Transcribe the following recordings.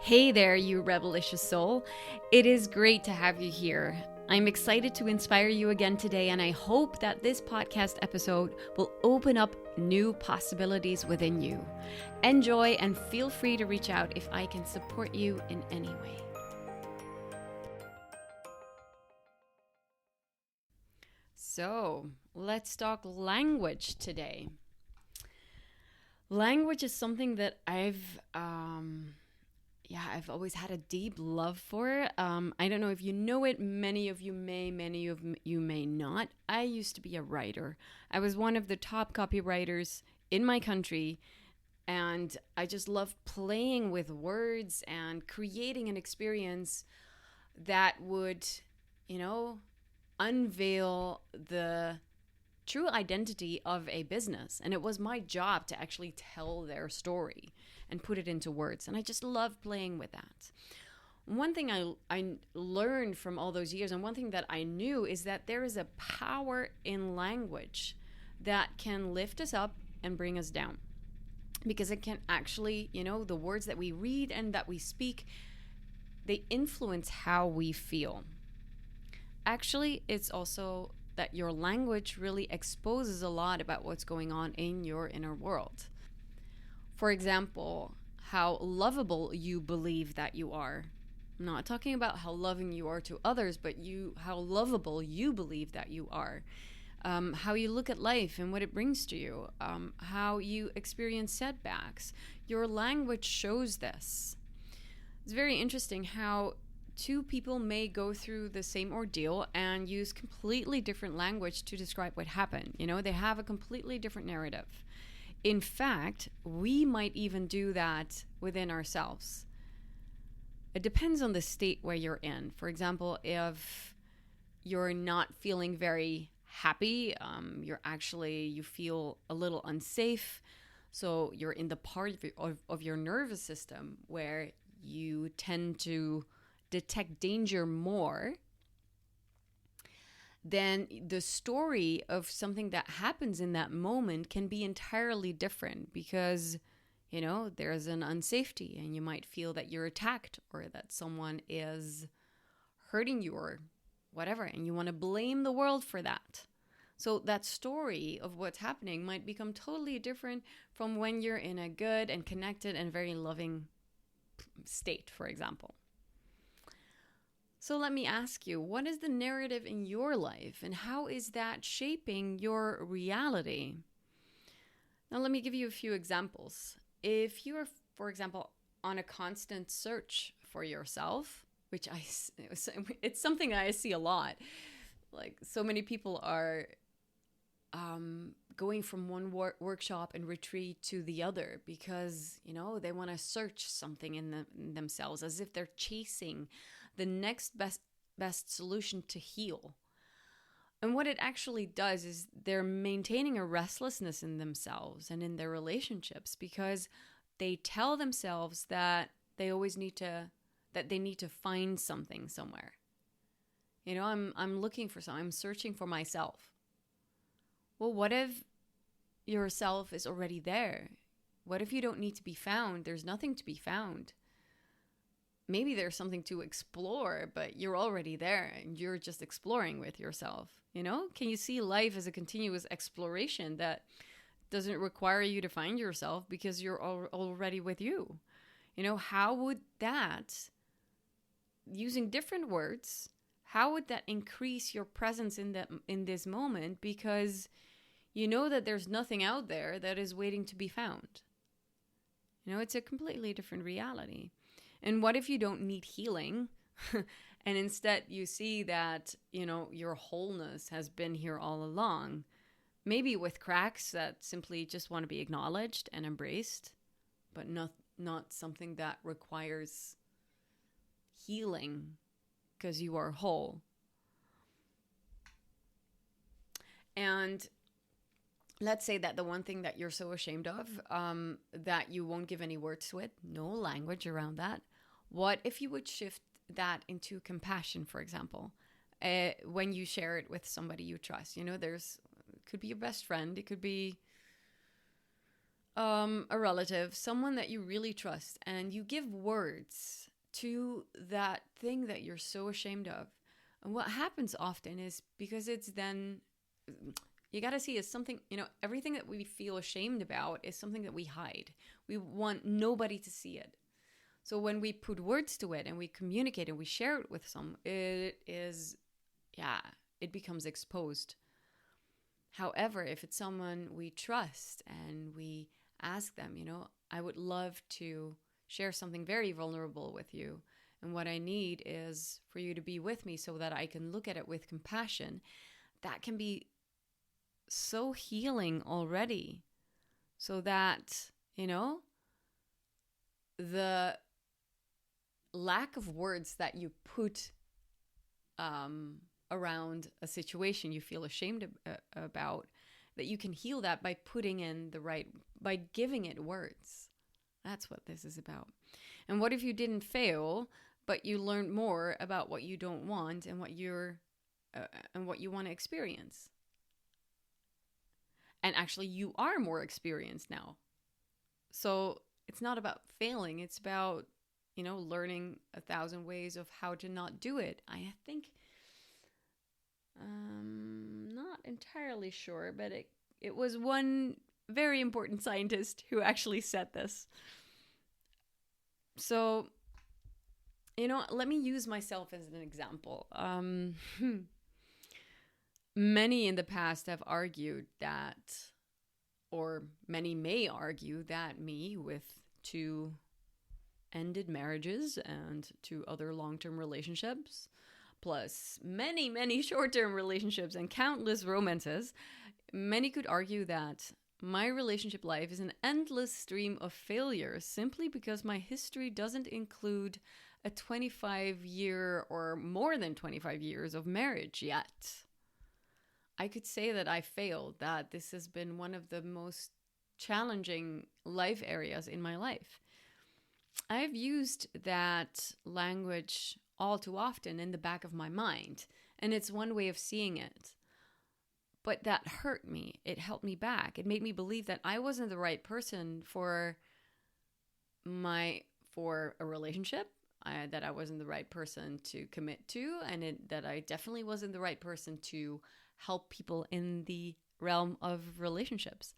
Hey there, you rebelicious soul. It is great to have you here. I'm excited to inspire you again today, and I hope that this podcast episode will open up new possibilities within you. Enjoy and feel free to reach out if I can support you in any way. So, let's talk language today. Language is something that I've always had a deep love for. I don't know if you know it. Many of you may not. I used to be a writer. I was one of the top copywriters in my country, and I just loved playing with words and creating an experience that would, unveil the true identity of a business. And it was my job to actually tell their story and put it into words. And I just love playing with that. One thing I learned from all those years, and one thing that I knew, is that there is a power in language that can lift us up and bring us down. Because it can actually, the words that we read and that we speak, they influence how we feel. Actually, it's also that your language really exposes a lot about what's going on in your inner world. For example, how lovable you believe that you are. I'm not talking about how loving you are to others, but how lovable you believe that you are. How you look at life and what it brings to you. How you experience setbacks. Your language shows this. It's very interesting how two people may go through the same ordeal and use completely different language to describe what happened. They have a completely different narrative. In fact, we might even do that within ourselves. It depends on the state where you're in. For example, if you're not feeling very happy, you feel a little unsafe. So you're in the part of your nervous system where you tend to detect danger more, then the story of something that happens in that moment can be entirely different because, there's an unsafety and you might feel that you're attacked or that someone is hurting you or whatever, and you want to blame the world for that. So that story of what's happening might become totally different from when you're in a good and connected and very loving state, for example. So let me ask you, what is the narrative in your life and how is that shaping your reality? Now, let me give you a few examples. If you are, for example, on a constant search for yourself, which it's something I see a lot. Like, so many people are going from one workshop and retreat to the other because, they want to search something in themselves, as if they're chasing the next best solution to heal. And what it actually does is they're maintaining a restlessness in themselves and in their relationships because they tell themselves that they need to find something somewhere. I'm looking for something. I'm searching for myself. Well, what if yourself is already there? What if you don't need to be found? There's nothing to be found. Maybe there's something to explore, but you're already there and you're just exploring with yourself. Can you see life as a continuous exploration that doesn't require you to find yourself because you're already with you? How would that, using different words, how would that increase your presence in this moment? Because you know that there's nothing out there that is waiting to be found. It's a completely different reality. And what if you don't need healing and instead you see that, your wholeness has been here all along, maybe with cracks that simply just want to be acknowledged and embraced, but not something that requires healing because you are whole. And let's say that the one thing that you're so ashamed of, that you won't give any words with, no language around that. What if you would shift that into compassion, for example, when you share it with somebody you trust? It could be your best friend. It could be A relative, someone that you really trust, and you give words to that thing that you're so ashamed of. And what happens often is because it's then, you got to see is something, everything that we feel ashamed about is something that we hide. We want nobody to see it. So when we put words to it and we communicate and we share it with some, it is, it becomes exposed. However, if it's someone we trust and we ask them, I would love to share something very vulnerable with you. And what I need is for you to be with me so that I can look at it with compassion. That can be so healing already. So that, the lack of words that you put around a situation you feel ashamed about, that you can heal that by by giving it words. That's what this is about. And what if you didn't fail, but you learned more about what you don't want and what you want to experience? And actually, you are more experienced now. So it's not about failing. It's about, learning 1,000 ways of how to not do it. I think, not entirely sure, but it was one very important scientist who actually said this. So, let me use myself as an example. Many in the past have argued that, or many may argue that me with 2 ended marriages and 2 other long-term relationships, plus many, many short-term relationships and countless romances, many could argue that my relationship life is an endless stream of failures simply because my history doesn't include a 25-year or more than 25 years of marriage yet. I could say that I failed, that this has been one of the most challenging life areas in my life. I've used that language all too often in the back of my mind, and it's one way of seeing it. But that hurt me. It held me back. It made me believe that I wasn't the right person for a relationship, that I wasn't the right person to commit to, and that I definitely wasn't the right person to help people in the realm of relationships.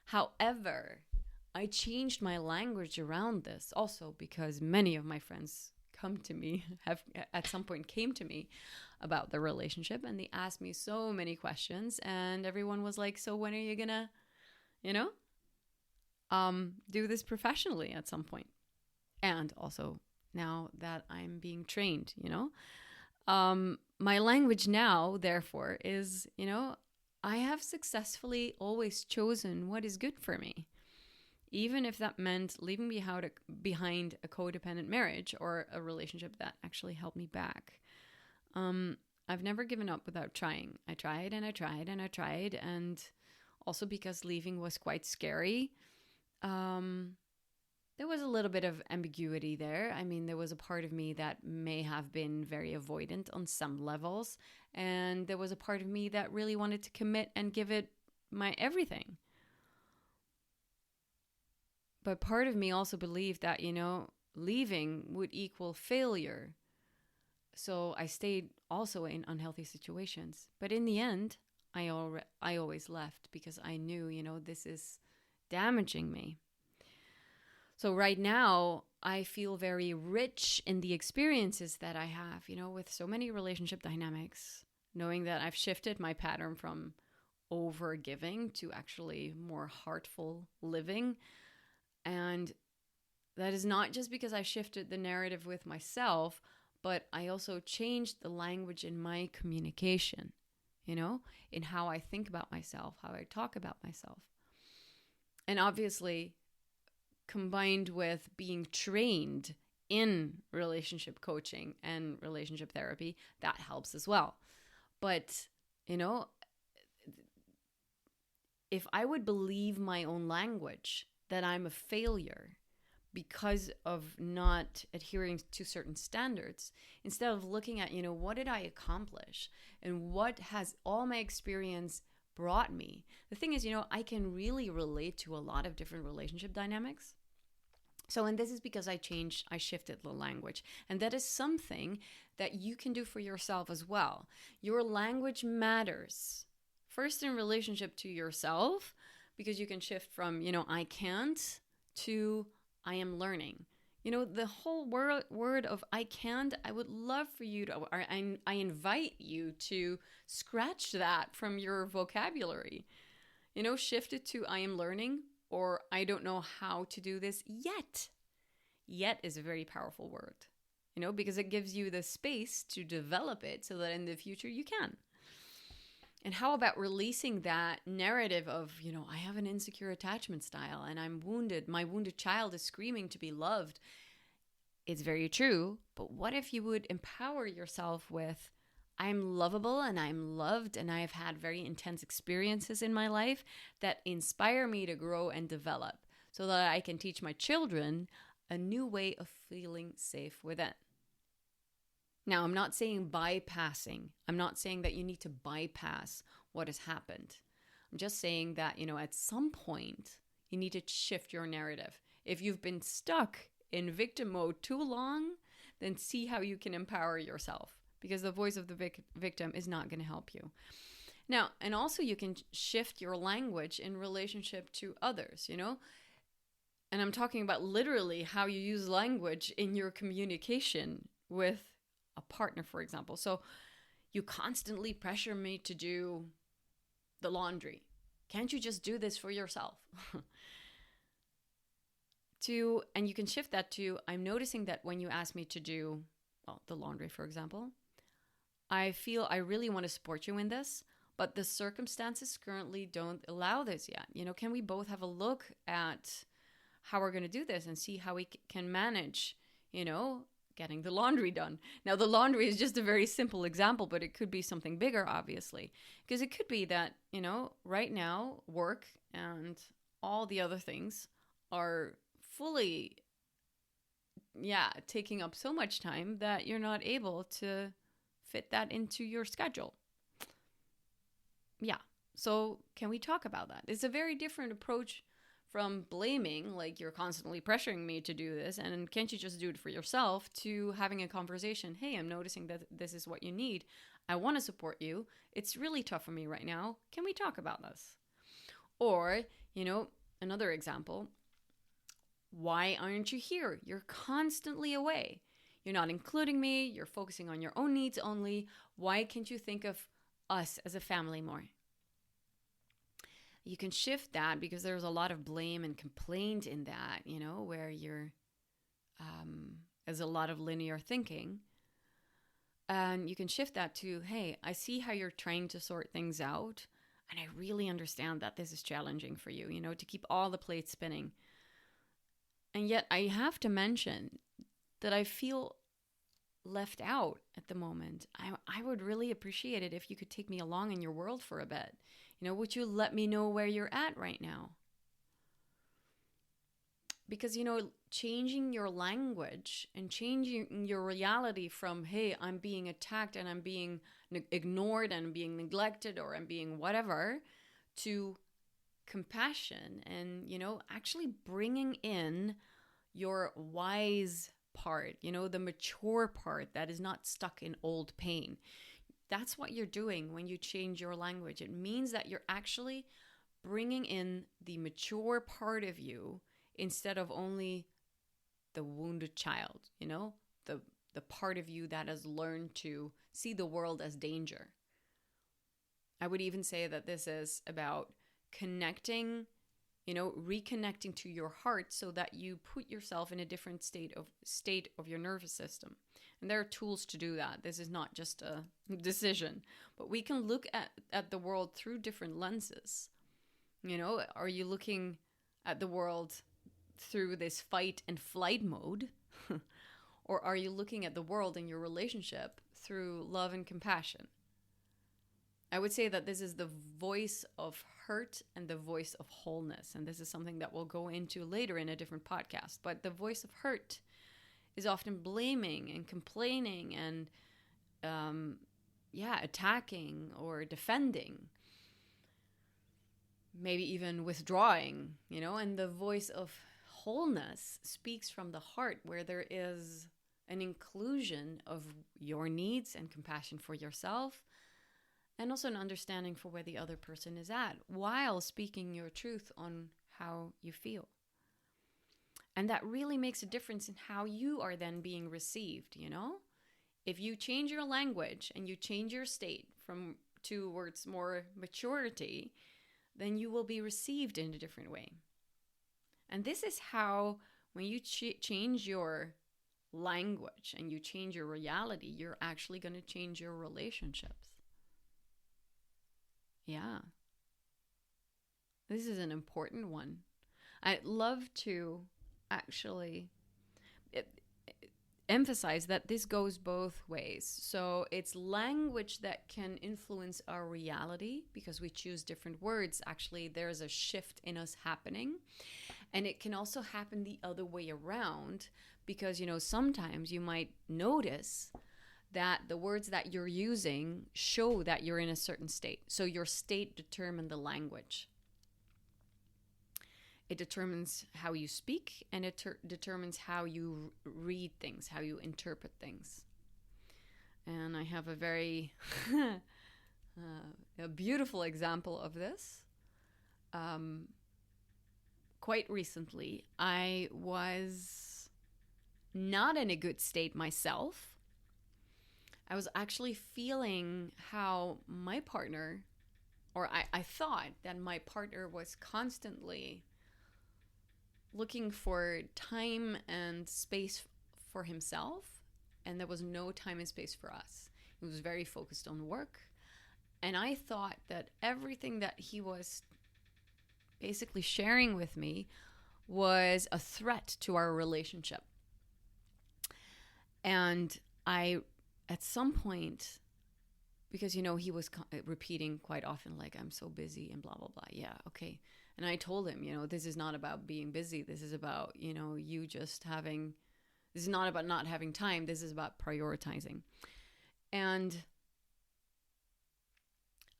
However, I changed my language around this also because many of my friends have at some point came to me about the relationship, and they asked me so many questions, and everyone was like, so when are you gonna, do this professionally at some point? And also now that I'm being trained, my language now, therefore, is, I have successfully always chosen what is good for me. Even if that meant leaving behind a codependent marriage or a relationship that actually held me back. I've never given up without trying. I tried and I tried and I tried. And also because leaving was quite scary, there was a little bit of ambiguity there. I mean, there was a part of me that may have been very avoidant on some levels. And there was a part of me that really wanted to commit and give it my everything. But part of me also believed that, leaving would equal failure. So I stayed also in unhealthy situations. But in the end, I always left because I knew, this is damaging me. So right now, I feel very rich in the experiences that I have, with so many relationship dynamics, knowing that I've shifted my pattern from over giving to actually more heartful living. And that is not just because I shifted the narrative with myself, but I also changed the language in my communication, in how I think about myself, how I talk about myself. And obviously, combined with being trained in relationship coaching and relationship therapy, that helps as well. But, if I would believe my own language, that I'm a failure because of not adhering to certain standards, instead of looking at, what did I accomplish and what has all my experience brought me. The thing is, I can really relate to a lot of different relationship dynamics. So, and this is because I shifted the language. And that is something that you can do for yourself as well. Your language matters. First, in relationship to yourself, because you can shift from, I can't to I am learning. The whole word of I can't, I would love for you to, or I invite you to scratch that from your vocabulary. Shift it to I am learning, or I don't know how to do this yet. Yet is a very powerful word, because it gives you the space to develop it so that in the future you can. And how about releasing that narrative of, I have an insecure attachment style and I'm wounded. My wounded child is screaming to be loved. It's very true. But what if you would empower yourself with, I'm lovable and I'm loved and I've had very intense experiences in my life that inspire me to grow and develop so that I can teach my children a new way of feeling safe within. Now, I'm not saying bypassing. I'm not saying that you need to bypass what has happened. I'm just saying that, at some point, you need to shift your narrative. If you've been stuck in victim mode too long, then see how you can empower yourself, because the voice of the victim is not going to help you. Now, and also you can shift your language in relationship to others, And I'm talking about literally how you use language in your communication with a partner, for example. So you constantly pressure me to do the laundry. Can't you just do this for yourself? And you can shift that to, I'm noticing that when you ask me to do, the laundry, for example, I feel I really want to support you in this, but the circumstances currently don't allow this yet. Can we both have a look at how we're going to do this and see how we can manage, getting the laundry done. Now, the laundry is just a very simple example, but it could be something bigger, obviously. Because it could be that, right now, work and all the other things are fully, taking up so much time that you're not able to fit that into your schedule. Yeah. So can we talk about that? It's a very different approach from blaming, like you're constantly pressuring me to do this, and can't you just do it for yourself, to having a conversation. Hey, I'm noticing that this is what you need. I want to support you. It's really tough for me right now. Can we talk about this? Or, another example, why aren't you here? You're constantly away. You're not including me. You're focusing on your own needs only. Why can't you think of us as a family more? You can shift that, because there's a lot of blame and complaint in that, where there's a lot of linear thinking. And you can shift that to, hey, I see how you're trying to sort things out. And I really understand that this is challenging for you, to keep all the plates spinning. And yet I have to mention that I feel left out at the moment. I would really appreciate it if you could take me along in your world for a bit. Would you let me know where you're at right now? Because, changing your language and changing your reality from, hey, I'm being attacked and I'm being ignored and I'm being neglected or I'm being whatever, to compassion and, actually bringing in your wise part, the mature part that is not stuck in old pain. That's what you're doing when you change your language. It means that you're actually bringing in the mature part of you instead of only the wounded child, the part of you that has learned to see the world as danger. I would even say that this is about connecting, reconnecting to your heart so that you put yourself in a different state of your nervous system. And there are tools to do that. This is not just a decision, but we can look at the world through different lenses. Are you looking at the world through this fight and flight mode? Or are you looking at the world in your relationship through love and compassion? I would say that this is the voice of hurt and the voice of wholeness. And this is something that we'll go into later in a different podcast. But the voice of hurt is often blaming and complaining and, attacking or defending. maybe even withdrawing, you know, and the voice of wholeness speaks from the heart, where there is an inclusion of your needs and compassion for yourself, and also an understanding for where the other person is at, while speaking your truth on how you feel. And that really makes a difference in how you are then being received, you know? If you change your language and you change your state from towards more maturity, then you will be received in a different way. And this is how, when you change your language and you change your reality, you're actually going to change your relationships. Yeah. This is an important one. I'd love to actually emphasize that this goes both ways. So it's language that can influence our reality because we choose different words. Actually, there's a shift in us happening. And it can also happen the other way around because, you know, sometimes you might notice that the words that you're using show that you're in a certain state. So your state determines the language. It determines how you speak, and it determines how you read things, how you interpret things. And I have a very a beautiful example of this. Quite recently, I was not in a good state myself. I was actually feeling how my partner, or I thought that my partner was constantly looking for time and space for himself, and there was no time and space for us. He was very focused on work, and I thought that everything that he was basically sharing with me was a threat to our relationship. And I, at some point, because, you know, he was repeating quite often, like, I'm so busy and blah, blah, blah. Yeah, okay. And I told him, you know, this is not about being busy. This is about, you know, you just having, this is not about not having time. This is about prioritizing. And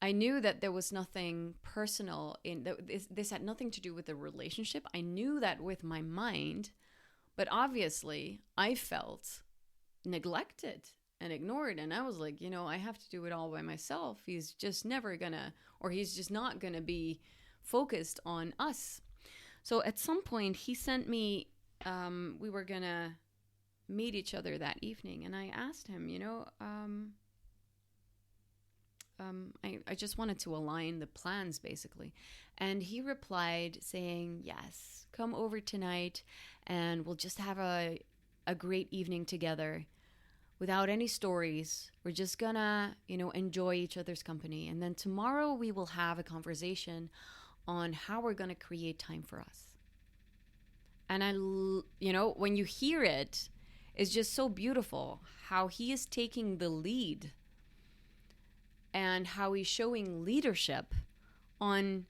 I knew that there was nothing personal in that. This had nothing to do with the relationship. I knew that with my mind, but obviously I felt neglected and ignored. And I was like, you know, I have to do it all by myself. He's just never gonna, or he's just not gonna be focused on us. So at some point he sent me, we were gonna meet each other that evening, and I asked him, you know, I just wanted to align the plans basically. And he replied saying, yes, come over tonight and we'll just have a great evening together without any stories. We're just gonna, you know, enjoy each other's company. And then tomorrow we will have a conversation on how we're gonna create time for us. And you know, when you hear it, it's just so beautiful how he is taking the lead and how he's showing leadership on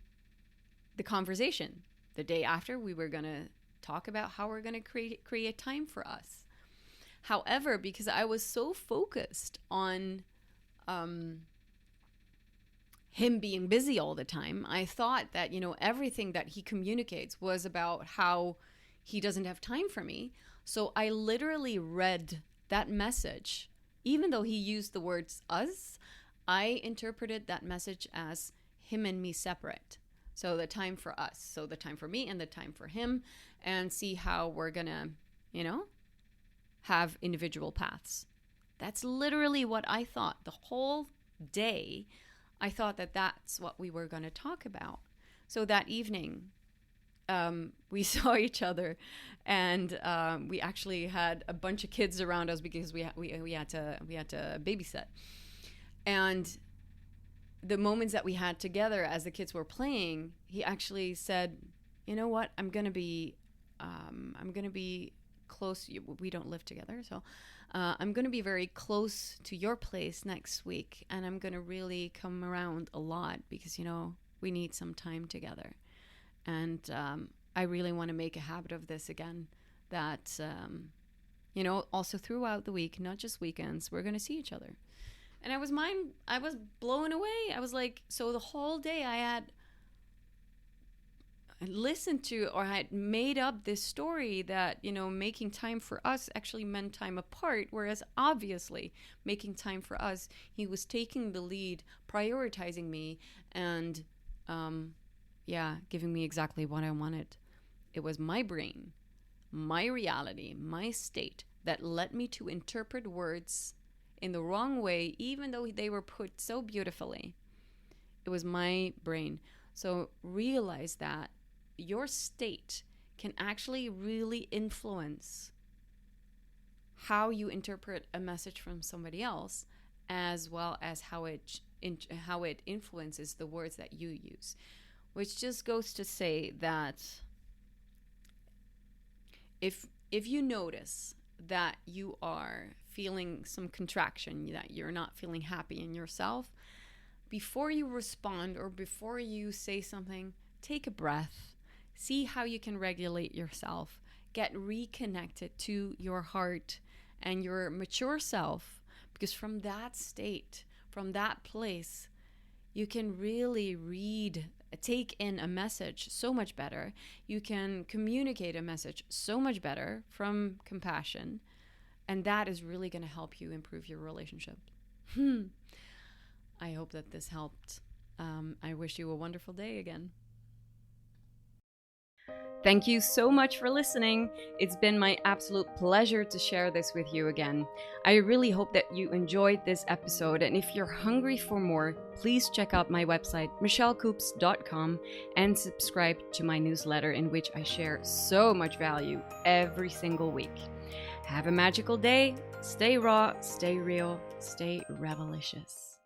the conversation. The day after, we were going to talk about how we're going to create time for us. However, because I was so focused on him being busy all the time, I thought that, you know, everything that he communicates was about how he doesn't have time for me. So I literally read that message. Even though he used the words us, I interpreted that message as him and me separate. So the time for us. So the time for me and the time for him, and see how we're going to, you know, have individual paths. That's literally what I thought. The whole day, I thought that that's what we were going to talk about. So that evening, we saw each other, and we actually had a bunch of kids around us because we had to babysit. And the moments that we had together as the kids were playing, he actually said, you know what, I'm going to be close. We don't live together. So I'm going to be very close to your place next week. And I'm going to really come around a lot because, you know, we need some time together. And I really want to make a habit of this again, that, you know, also throughout the week, not just weekends, we're going to see each other. And I was blown away. I was like, so the whole day I had listened to or had made up this story that, you know, making time for us actually meant time apart, whereas obviously making time for us, he was taking the lead, prioritizing me, and giving me exactly what I wanted. It was my brain, my reality, my state that led me to interpret words in the wrong way, even though they were put so beautifully. It was my brain. So realize that your state can actually really influence how you interpret a message from somebody else, as well as how it influences the words that you use. Which just goes to say that if you notice that you are feeling some contraction, that you're not feeling happy in yourself, before you respond or before you say something, take a breath. See how you can regulate yourself. Get reconnected to your heart and your mature self, because from that state, from that place, you can really take in a message so much better. You can communicate a message so much better from compassion. And that is really going to help you improve your relationship. I hope that this helped. I wish you a wonderful day again. Thank you so much for listening. It's been my absolute pleasure to share this with you again. I really hope that you enjoyed this episode, and if you're hungry for more, please check out my website, michellekoops.com, and subscribe to my newsletter, in which I share so much value every single week. Have a magical day. Stay raw, stay real, stay revelicious.